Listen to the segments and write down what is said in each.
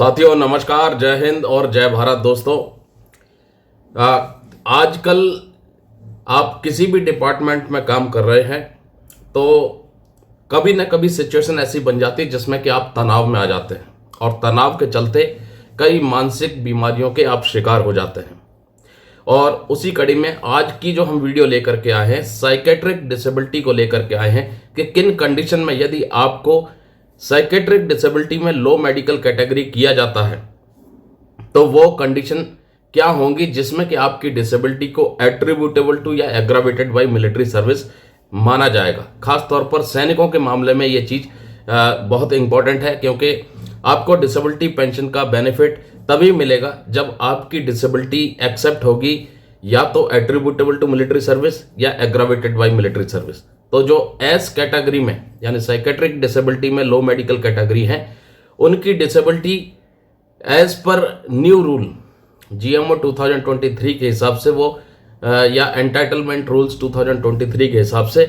साथियों नमस्कार, जय हिंद और जय भारत। दोस्तों, आजकल आप किसी भी डिपार्टमेंट में काम कर रहे हैं तो कभी ना कभी सिचुएशन ऐसी बन जाती है जिसमें कि आप तनाव में आ जाते हैं और तनाव के चलते कई मानसिक बीमारियों के आप शिकार हो जाते हैं। और उसी कड़ी में आज की जो हम वीडियो लेकर के आए हैं, साइकेट्रिक डिसेबिलिटी को लेकर के आए हैं कि किन कंडीशन में यदि आपको साइकेट्रिक डिसेबिलिटी में लो मेडिकल कैटेगरी किया जाता है तो वो कंडीशन क्या होंगी जिसमें कि आपकी डिसेबिलिटी को एट्रीब्यूटेबल टू या एग्रावेटेड बाय मिलिट्री सर्विस माना जाएगा। खास तौर पर सैनिकों के मामले में ये चीज़ बहुत इंपॉर्टेंट है, क्योंकि आपको डिसेबिलिटी पेंशन का बेनिफिट तभी मिलेगा जब आपकी डिसेबिलिटी एक्सेप्ट होगी या तो एट्रीब्यूटेबल टू मिलिट्री सर्विस या एग्रावेटेड बाय मिलिट्री सर्विस। तो जो एस कैटेगरी में यानी साइकेट्रिक डिसेबिलिटी में लो मेडिकल कैटेगरी है, उनकी disability as per new rule GMO 2023 के हिसाब से वो या एंटाइटलमेंट रूल्स 2023 के हिसाब से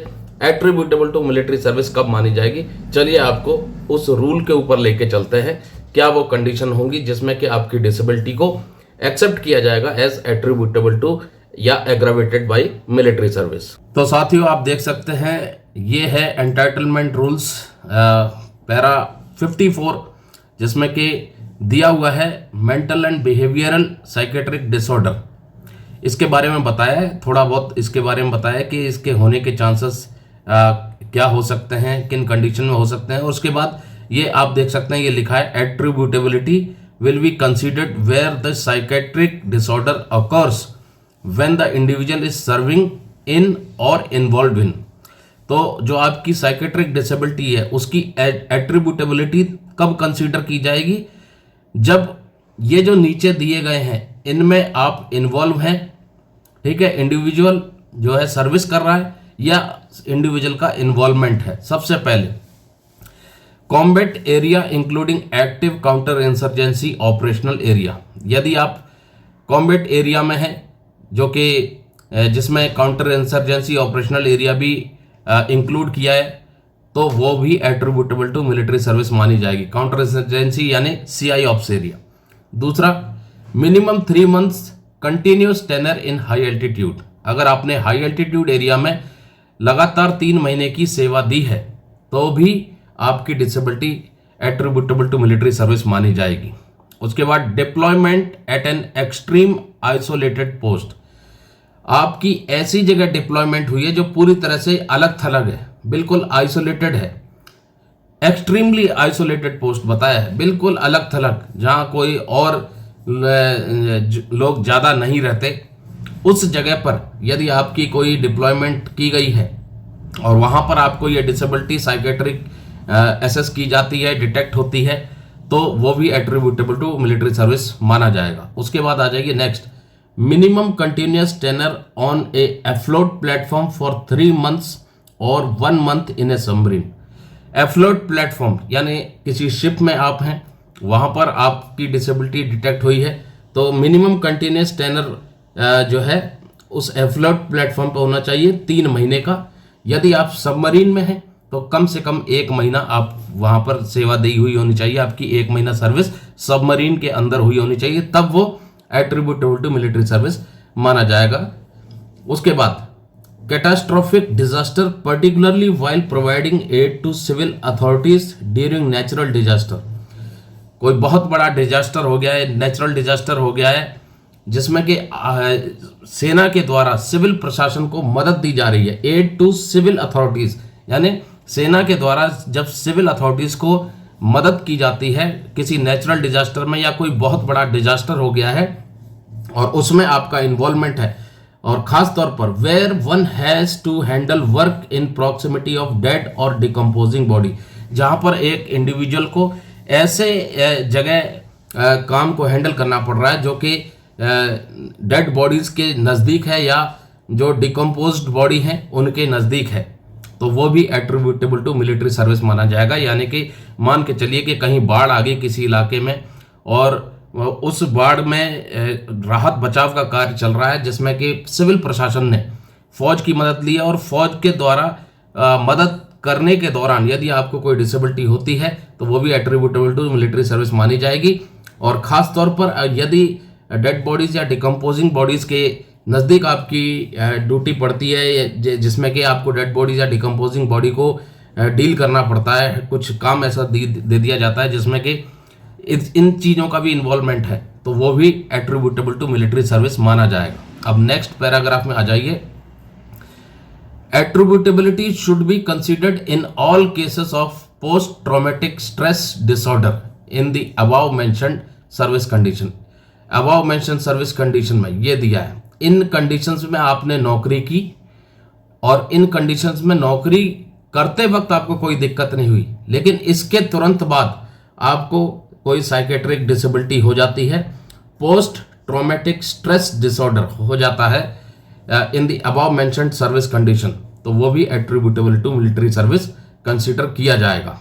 एट्रीब्यूटेबल टू मिलिट्री सर्विस कब मानी जाएगी। चलिए आपको उस रूल के ऊपर लेके चलते हैं, क्या वो कंडीशन होंगी जिसमें कि आपकी डिसेबिलिटी को एक्सेप्ट किया जाएगा एज एट्रीब्यूटेबल टू या एग्रावेटेड बाय मिलिट्री सर्विस। तो साथियों, आप देख सकते हैं ये है एंटाइटलमेंट रूल्स पैरा 54, जिसमें कि दिया हुआ है mental and behavioural psychiatric disorder. इसके बारे में बताया है, थोड़ा बहुत इसके बारे में बताया कि इसके होने के चांसेस क्या हो सकते हैं, किन कंडीशन में हो सकते हैं। और उसके बाद ये आप देख सकते हैं, ये लिखा है attributability will be considered where the psychiatric disorder occurs when the individual is serving in or involved in। तो जो आपकी साइकेट्रिक डिसेबिलिटी है उसकी एट्रीब्यूटेबिलिटी कब कंसीडर की जाएगी, जब ये जो नीचे दिए गए हैं इनमें आप इन्वॉल्व हैं, ठीक है, इंडिविजुअल जो है सर्विस कर रहा है या इंडिविजुअल का इन्वॉल्वमेंट है। सबसे पहले combat area including active counter insurgency operational area. यदि आप कॉम्बैट एरिया में है जो कि जिसमें काउंटर इंसर्जेंसी ऑपरेशनल एरिया भी इंक्लूड किया है, तो वो भी एट्रीब्यूटेबल टू मिलिट्री सर्विस मानी जाएगी। काउंटर इंसर्जेंसी यानी CI ऑप्स एरिया। दूसरा, minimum 3 months continuous tenure in high altitude. अगर आपने हाई एल्टीट्यूड एरिया में लगातार 3 महीने की सेवा दी है तो भी आपकी disability attributable to military service मानी जाएगी। उसके बाद deployment at an extreme isolated post. आपकी ऐसी जगह डिप्लॉयमेंट हुई है जो पूरी तरह से अलग थलग है, बिल्कुल आइसोलेटेड है। एक्सट्रीमली आइसोलेटेड पोस्ट बताया है, बिल्कुल अलग थलग, जहां कोई और लोग ज़्यादा नहीं रहते। उस जगह पर यदि आपकी कोई डिप्लॉयमेंट की गई है और वहां पर आपको ये डिसेबिलिटी साइकेट्रिक एसेस की जाती है, डिटेक्ट होती है, तो वो भी एट्रीब्यूटेबल टू मिलिट्री सर्विस माना जाएगा। उसके बाद आ जाएगी next, minimum continuous tenure on a afloat platform for 3 months और 1 month in a submarine. Afloat platform यानी किसी शिप में आप हैं, वहां पर आपकी डिसेबिलिटी डिटेक्ट हुई है, तो मिनिमम कंटिन्यूस टेनर जो है उस एफ्लोट प्लेटफॉर्म पर होना चाहिए 3 महीने का। यदि आप सबमरीन में हैं तो कम से कम 1 महीना आप वहां पर सेवा दी हुई होनी चाहिए, आपकी 1 महीना सर्विस सबमरीन के अंदर हुई होनी चाहिए, तब वो एट्रीब्यूटेबल टू मिलिट्री सर्विस माना जाएगा। उसके बाद catastrophic disaster particularly while providing aid to civil authorities during natural disaster. कोई बहुत बड़ा डिजास्टर हो गया है, नेचुरल डिजास्टर हो गया है, जिसमें कि सेना के द्वारा सिविल प्रशासन को मदद दी जा रही है। एड टू सिविल अथॉरिटीज यानी सेना के द्वारा जब सिविल अथॉरिटीज को मदद की जाती है किसी नेचुरल डिजास्टर में या कोई बहुत बड़ा डिजास्टर हो गया है और उसमें आपका इन्वॉल्वमेंट है, और खास तौर पर where one has to handle work in proximity of dead और डिकम्पोजिंग बॉडी, जहां पर एक इंडिविजुअल को ऐसे जगह काम को हैंडल करना पड़ रहा है जो कि डेड बॉडीज के नज़दीक है या जो डिकम्पोज्ड बॉडी है उनके नज़दीक है, तो वो भी एट्रीब्यूटेबल टू मिलिट्री सर्विस माना जाएगा। यानी कि मान के चलिए कि कहीं बाढ़ आ गई किसी इलाके में और उस बाढ़ में राहत बचाव का कार्य चल रहा है, जिसमें कि सिविल प्रशासन ने फौज की मदद ली है और फौज के द्वारा मदद करने के दौरान यदि आपको कोई डिसेबिलिटी होती है तो वो भी एट्रीब्यूटेबल टू मिलिट्री सर्विस मानी जाएगी। और ख़ास तौर पर यदि डेड बॉडीज़ या डिकम्पोजिंग बॉडीज़ के नज़दीक आपकी ड्यूटी पड़ती है, जिसमें कि आपको डेड बॉडीज़ या डिकम्पोजिंग बॉडी को डील करना पड़ता है, कुछ काम ऐसा दे दिया जाता है जिसमें कि इन चीज़ों का भी इन्वॉल्वमेंट है, तो वो भी एट्रीब्यूटेबल टू मिलिट्री सर्विस माना जाएगा। अब नेक्स्ट पैराग्राफ में आ जाइए। Attributability should be considered in all cases of post traumatic stress disorder in the above mentioned service condition. Above mentioned service condition में ये दिया है, इन कंडीशंस में आपने नौकरी की और इन कंडीशंस में नौकरी करते वक्त आपको कोई दिक्कत नहीं हुई, लेकिन इसके तुरंत बाद आपको कोई साइकेट्रिक डिसेबिलिटी हो जाती है, पोस्ट ट्रॉमेटिक स्ट्रेस डिसऑर्डर हो जाता है in the above mentioned service condition, तो वो भी attributable to military service consider किया जाएगा।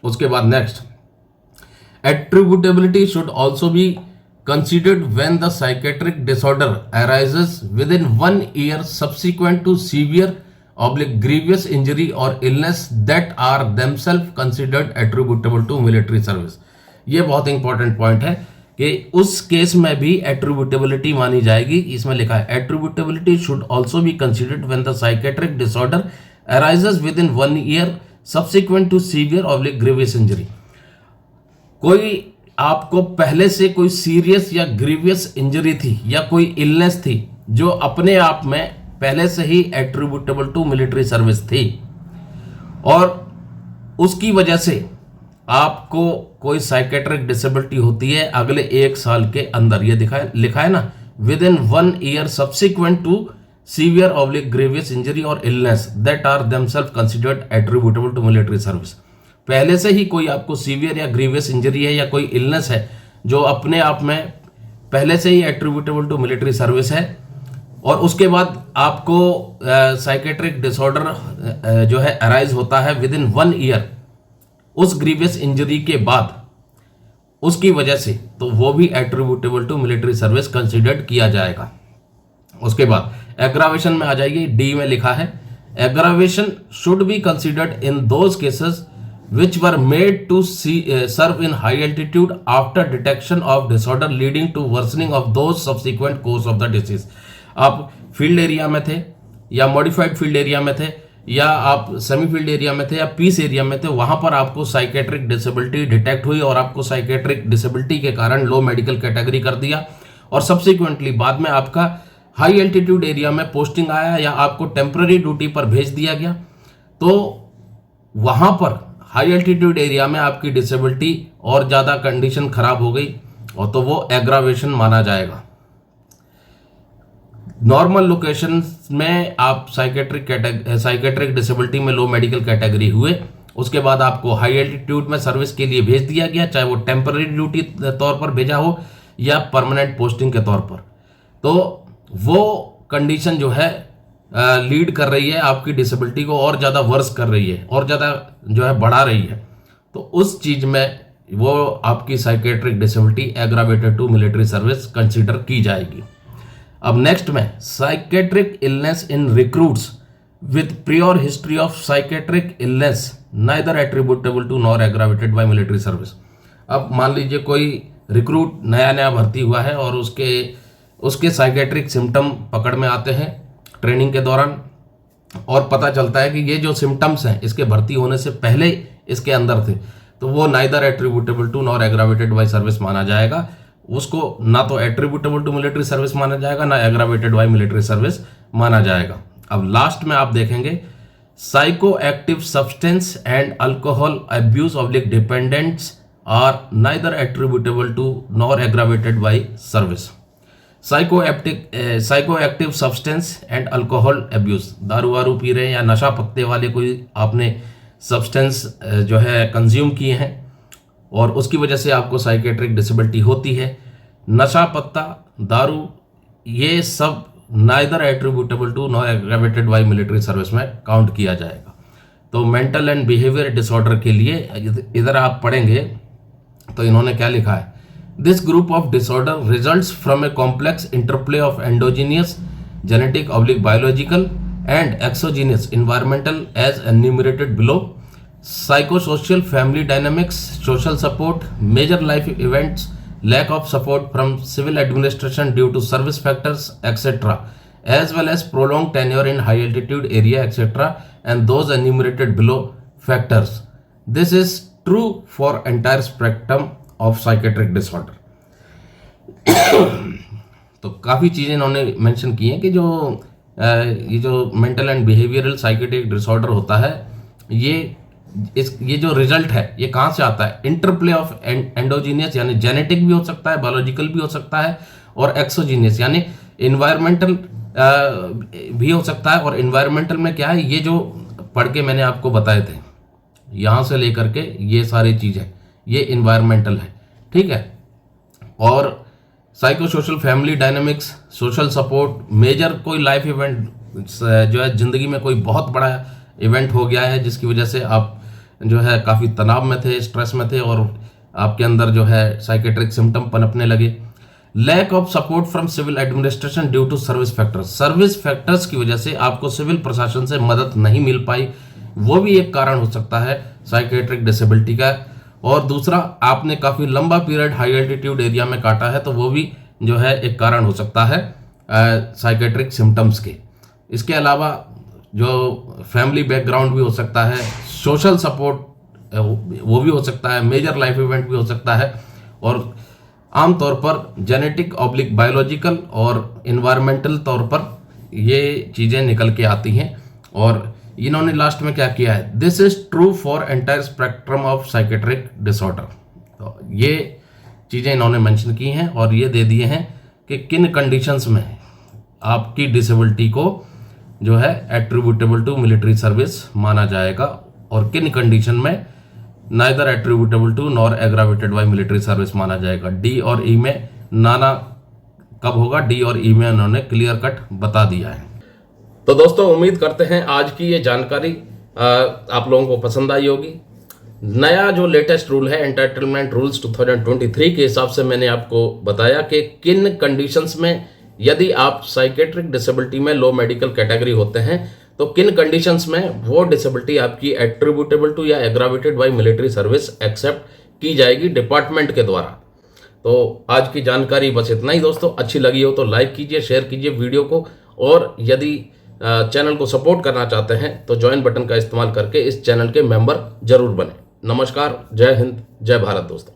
उसके बाद next, attributability should also be considered when the psychiatric disorder arises within 1 year subsequent to severe/grievous injury or illness that are themselves considered attributable to military service। ये बहुत important point है कि उस case में भी एट्रीब्यूटेबिलिटी मानी जाएगी। इसमें लिखा है attributability should also be considered when the psychiatric disorder arises within 1 year subsequent to severe grievous injury. कोई आपको पहले से कोई सीरियस या ग्रीवियस इंजरी थी या कोई इलनेस थी जो अपने आप में पहले से ही एट्रीब्यूटेबल टू मिलिट्री सर्विस थी, और उसकी वजह से आपको कोई साइकेट्रिक डिसेबिलिटी होती है अगले 1 साल के अंदर, ये लिखा है ना, within 1 year subsequent to severe grievous injury और illness that are themselves considered attributable to military service. पहले से ही कोई आपको सीवियर या ग्रीवियस इंजरी है या कोई इलनेस है जो अपने आप में पहले से ही एट्रीब्यूटेबल टू मिलिट्री सर्विस है, और उसके बाद आपको साइकेट्रिक डिसऑर्डर जो है अराइज होता है विद इन 1 ईयर उस ग्रीवियस इंजरी के बाद, उसकी वजह से, तो वो भी attributable to military service considered किया जाएगा। उसके बाद एग्रावेशन में आ जाइए। डी में लिखा है aggravation should be considered in those cases which were made to serve in high altitude after detection of disorder leading to worsening of those subsequent course of the disease। आप field area में थे या modified field area में थे या आप semi field area में थे या पीस एरिया में थे, वहां पर आपको साइकेट्रिक डिसेबिलिटी डिटेक्ट हुई और आपको साइकेट्रिक डिसेबिलिटी के कारण लो मेडिकल कैटेगरी कर दिया, और सब्सिक्वेंटली बाद में आपका हाई एल्टीट्यूड एरिया में पोस्टिंग आया या आपको टेम्पररी ड्यूटी पर भेज दिया गया, तो वहां पर हाई एल्टीट्यूड एरिया में आपकी डिसेबिलिटी और ज़्यादा कंडीशन खराब हो गई, और तो वो एग्रावेशन माना जाएगा। नॉर्मल लोकेशन में आप साइकेट्रिक डिसेबिलिटी में लो मेडिकल कैटेगरी हुए, उसके बाद आपको हाई एल्टीट्यूड में सर्विस के लिए भेज दिया गया, चाहे वो टेम्पररी ड्यूटी तौर पर भेजा हो या परमानेंट पोस्टिंग के तौर पर, तो वो कंडीशन जो है लीड कर रही है आपकी डिसेबिलिटी को और ज़्यादा वर्स कर रही है और ज़्यादा जो है बढ़ा रही है, तो उस चीज़ में वो आपकी psychiatric disability aggravated to military service consider की जाएगी। अब नेक्स्ट में psychiatric illness in recruits with prior history of psychiatric illness neither attributable to nor aggravated by military service. अब मान लीजिए कोई रिक्रूट नया भर्ती हुआ है और उसके साइकेट्रिक सिम्टम पकड़ में आते हैं ट्रेनिंग के दौरान, और पता चलता है कि ये जो सिम्टम्स हैं इसके भर्ती होने से पहले इसके अंदर थे, तो वो neither attributable to nor aggravated by service माना जाएगा। उसको ना तो एट्रीब्यूटेबल टू मिलिट्री सर्विस माना जाएगा, ना एग्रावेटेड बाय मिलिट्री सर्विस माना जाएगा। अब लास्ट में आप देखेंगे psychoactive substance and alcohol abuse oblique dependents are neither attributable to nor aggravated by service. Psychoactive substance and alcohol abuse, दारू वारू पी रहे हैं या नशा पत्ते वाले कोई आपने सब्सटेंस जो है कंज्यूम किए हैं और उसकी वजह से आपको साइकेट्रिक डिसेबिलिटी होती है, नशा पत्ता, दारू, ये सब neither attributable to nor aggravated by military service में काउंट किया जाएगा। तो मेंटल एंड बिहेवियर डिसऑर्डर के लिए इधर आप पढ़ेंगे तो इन्होंने क्या लिखा है, This group of disorder results from a complex interplay of endogenous, genetic/biological and exogenous environmental as enumerated below. Psychosocial, family dynamics, social support, major life events lack of support from civil administration due to service factors, etc., as well as prolonged tenure in high altitude area, etc., and those enumerated below factors. This is true for entire spectrum of psychiatric disorder. तो काफ़ी चीज़ें इन्होंने mention की हैं कि ये जो mental and behavioural psychiatric disorder होता है, ये जो रिजल्ट है ये कहाँ से आता है? इंटरप्ले ऑफ एंडोजीनियस यानी जेनेटिक भी हो सकता है, बायोलॉजिकल भी हो सकता है, और एक्सोजीनियस यानी इन्वायरमेंटल भी हो सकता है। और इन्वायरमेंटल में क्या है, ये जो पढ़ के मैंने आपको बताए थे यहाँ से लेकर के ये सारी चीज़ें, ये इन्वायरमेंटल है, ठीक है। और psychosocial family dynamics, social support, major कोई लाइफ इवेंट जो है ज़िंदगी में कोई बहुत बड़ा इवेंट हो गया है जिसकी वजह से आप जो है काफ़ी तनाव में थे, स्ट्रेस में थे, और आपके अंदर जो है साइकेट्रिक सिम्टम पनपने लगे। Lack of support from civil administration due to service factors, service factors की वजह से आपको सिविल प्रशासन से मदद नहीं मिल पाई, वो भी एक कारण हो सकता है साइकेट्रिक डिसेबिलिटी का। और दूसरा, आपने काफ़ी लंबा पीरियड हाई एल्टीट्यूड एरिया में काटा है, तो वो भी जो है एक कारण हो सकता है साइकेट्रिक सिम्टम्स के। इसके अलावा जो फैमिली बैकग्राउंड भी हो सकता है, सोशल सपोर्ट वो भी हो सकता है, मेजर लाइफ इवेंट भी हो सकता है, और आमतौर पर जेनेटिक ऑब्लिक बायोलॉजिकल और इन्वायरमेंटल तौर पर ये चीज़ें निकल के आती हैं। और इन्होंने लास्ट में क्या किया है, this is true for entire spectrum of psychiatric disorder. तो ये चीज़ें इन्होंने मेंशन की हैं और ये दे दिए हैं कि किन कंडीशंस में आपकी डिसेबिलिटी को जो है एट्रीब्यूटेबल टू मिलिट्री सर्विस माना जाएगा, और किन कंडीशन में neither attributable to nor aggravated by military service माना जाएगा। डी और ई में नाना कब होगा, डी और ई में उन्होंने क्लियर कट बता दिया है। तो दोस्तों, उम्मीद करते हैं आज की ये जानकारी आप लोगों को पसंद आई होगी। नया जो लेटेस्ट रूल है एंटाइटलमेंट रूल्स 2023 के हिसाब से मैंने आपको बताया कि किन कंडीशंस में यदि आप साइकेट्रिक डिसेबिलिटी में लो मेडिकल कैटेगरी होते हैं तो किन कंडीशंस में वो डिसेबिलिटी आपकी एट्रीब्यूटेबल टू या aggravated by military service accept की जाएगी डिपार्टमेंट के द्वारा। तो आज की जानकारी बस इतना ही दोस्तों। अच्छी लगी हो तो लाइक कीजिए, शेयर कीजिए वीडियो को, और यदि चैनल को सपोर्ट करना चाहते हैं तो ज्वाइन बटन का इस्तेमाल करके इस चैनल के मेंबर जरूर बने। नमस्कार, जय हिंद, जय भारत दोस्तों।